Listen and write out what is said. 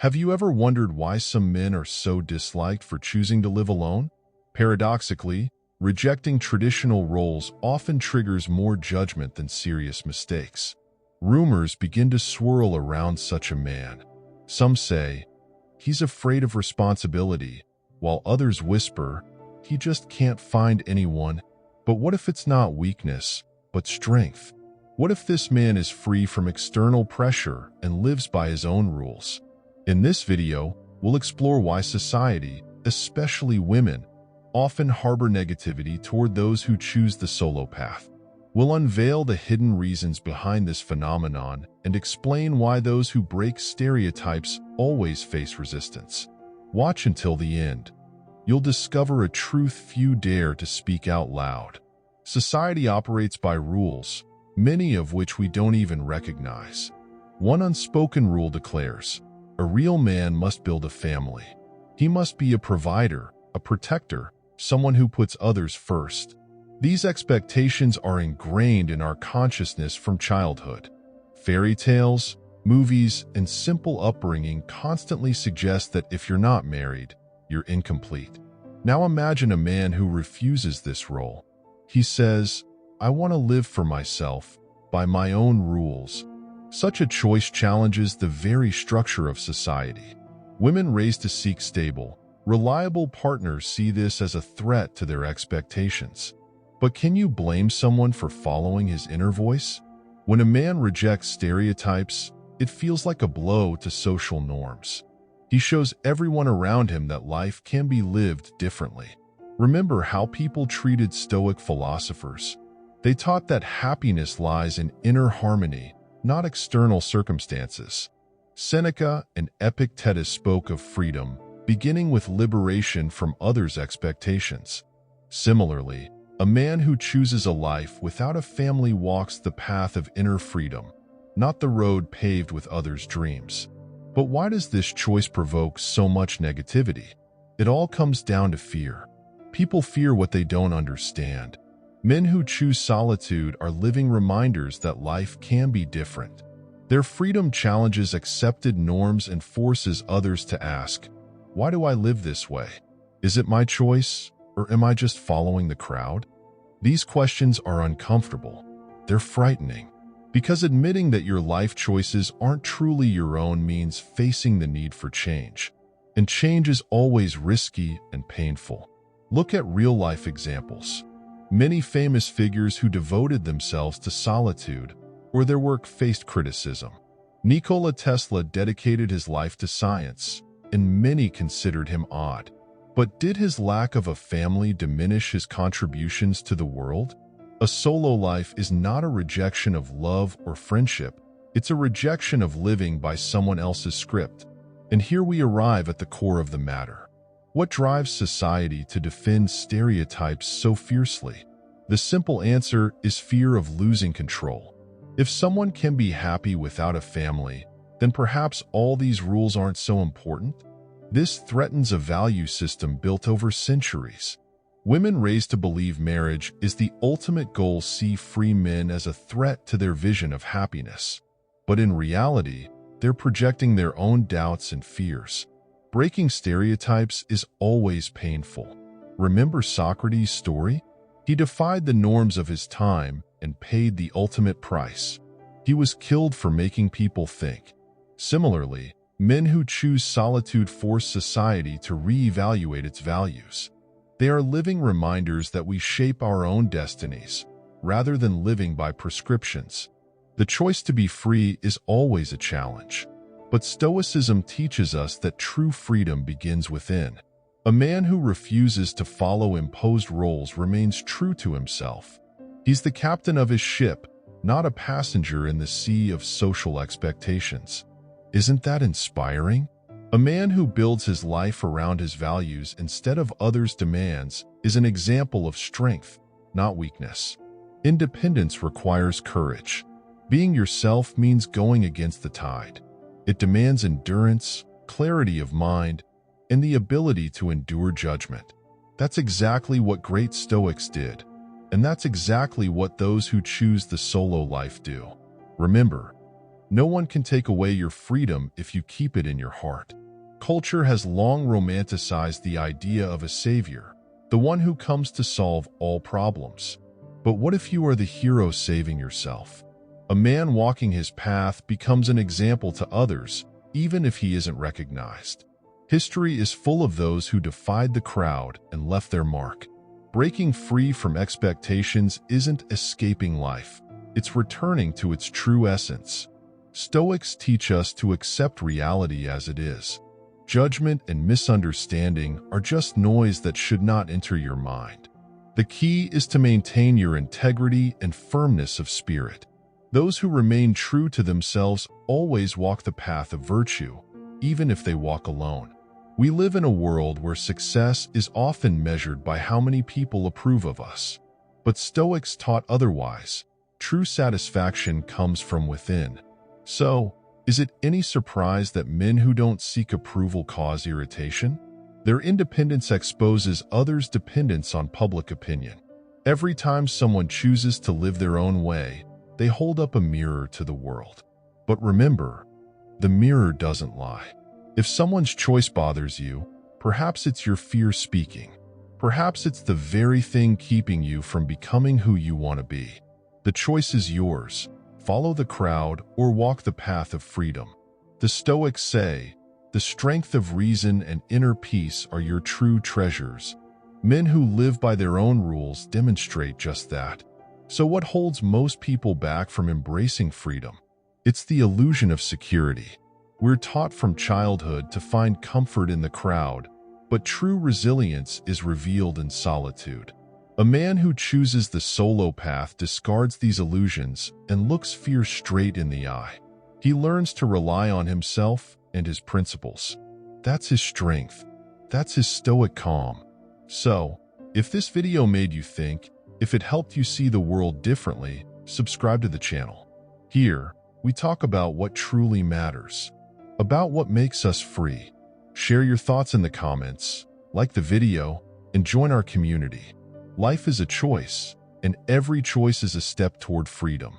Have you ever wondered why some men are so disliked for choosing to live alone? Paradoxically, rejecting traditional roles often triggers more judgment than serious mistakes. Rumors begin to swirl around such a man. Some say, he's afraid of responsibility, while others whisper, he just can't find anyone. But what if it's not weakness, but strength? What if this man is free from external pressure and lives by his own rules? In this video, we'll explore why society, especially women, often harbor negativity toward those who choose the solo path. We'll unveil the hidden reasons behind this phenomenon and explain why those who break stereotypes always face resistance. Watch until the end. You'll discover a truth few dare to speak out loud. Society operates by rules, many of which we don't even recognize. One unspoken rule declares, a real man must build a family. He must be a provider, a protector, someone who puts others first. These expectations are ingrained in our consciousness from childhood. Fairy tales, movies, and simple upbringing constantly suggest that if you're not married, you're incomplete. Now imagine a man who refuses this role. He says, I want to live for myself, by my own rules. Such a choice challenges the very structure of society. Women raised to seek stable, reliable partners see this as a threat to their expectations. But can you blame someone for following his inner voice? When a man rejects stereotypes, it feels like a blow to social norms. He shows everyone around him that life can be lived differently. Remember how people treated Stoic philosophers. They taught that happiness lies in inner harmony, not external circumstances. Seneca and Epictetus spoke of freedom, beginning with liberation from others' expectations. Similarly, a man who chooses a life without a family walks the path of inner freedom, not the road paved with others' dreams. But why does this choice provoke so much negativity? It all comes down to fear. People fear what they don't understand. Men who choose solitude are living reminders that life can be different. Their freedom challenges accepted norms and forces others to ask, why do I live this way? Is it my choice, or am I just following the crowd? These questions are uncomfortable. They're frightening, because admitting that your life choices aren't truly your own means facing the need for change. And change is always risky and painful. Look at real-life examples. Many famous figures who devoted themselves to solitude or their work faced criticism. Nikola Tesla dedicated his life to science, and many considered him odd. But did his lack of a family diminish his contributions to the world? A solo life is not a rejection of love or friendship. It's a rejection of living by someone else's script. And here we arrive at the core of the matter. What drives society to defend stereotypes so fiercely? The simple answer is fear of losing control. If someone can be happy without a family, then perhaps all these rules aren't so important. This threatens a value system built over centuries. Women raised to believe marriage is the ultimate goal see free men as a threat to their vision of happiness. But in reality, they're projecting their own doubts and fears. Breaking stereotypes is always painful. Remember Socrates' story? He defied the norms of his time and paid the ultimate price. He was killed for making people think. Similarly, men who choose solitude force society to reevaluate its values. They are living reminders that we shape our own destinies, rather than living by prescriptions. The choice to be free is always a challenge. But Stoicism teaches us that true freedom begins within. A man who refuses to follow imposed roles remains true to himself. He's the captain of his ship, not a passenger in the sea of social expectations. Isn't that inspiring? A man who builds his life around his values instead of others' demands is an example of strength, not weakness. Independence requires courage. Being yourself means going against the tide. It demands endurance, clarity of mind, and the ability to endure judgment. That's exactly what great Stoics did, and that's exactly what those who choose the solo life do. Remember, No one can take away your freedom if you keep it in your heart. Culture has long romanticized the idea of a savior, the one who comes to solve all problems. But what if you are the hero saving yourself? A man walking his path becomes an example to others, even if he isn't recognized. History is full of those who defied the crowd and left their mark. Breaking free from expectations isn't escaping life. It's returning to its true essence. Stoics teach us to accept reality as it is. Judgment and misunderstanding are just noise that should not enter your mind. The key is to maintain your integrity and firmness of spirit. Those who remain true to themselves always walk the path of virtue, even if they walk alone. We live in a world where success is often measured by how many people approve of us. But Stoics taught otherwise. True satisfaction comes from within. So, is it any surprise that men who don't seek approval cause irritation? Their independence exposes others' dependence on public opinion. Every time someone chooses to live their own way, they hold up a mirror to the world. But remember, the mirror doesn't lie. If someone's choice bothers you, perhaps it's your fear speaking. Perhaps it's the very thing keeping you from becoming who you want to be. The choice is yours. Follow the crowd or walk the path of freedom. The Stoics say, the strength of reason and inner peace are your true treasures. Men who live by their own rules demonstrate just that. So what holds most people back from embracing freedom? It's the illusion of security. We're taught from childhood to find comfort in the crowd, but true resilience is revealed in solitude. A man who chooses the solo path discards these illusions and looks fear straight in the eye. He learns to rely on himself and his principles. That's his strength. That's his stoic calm. So, if this video made you think, if it helped you see the world differently, subscribe to the channel. Here, we talk about what truly matters, about what makes us free. Share your thoughts in the comments, like the video, and join our community. Life is a choice, and every choice is a step toward freedom.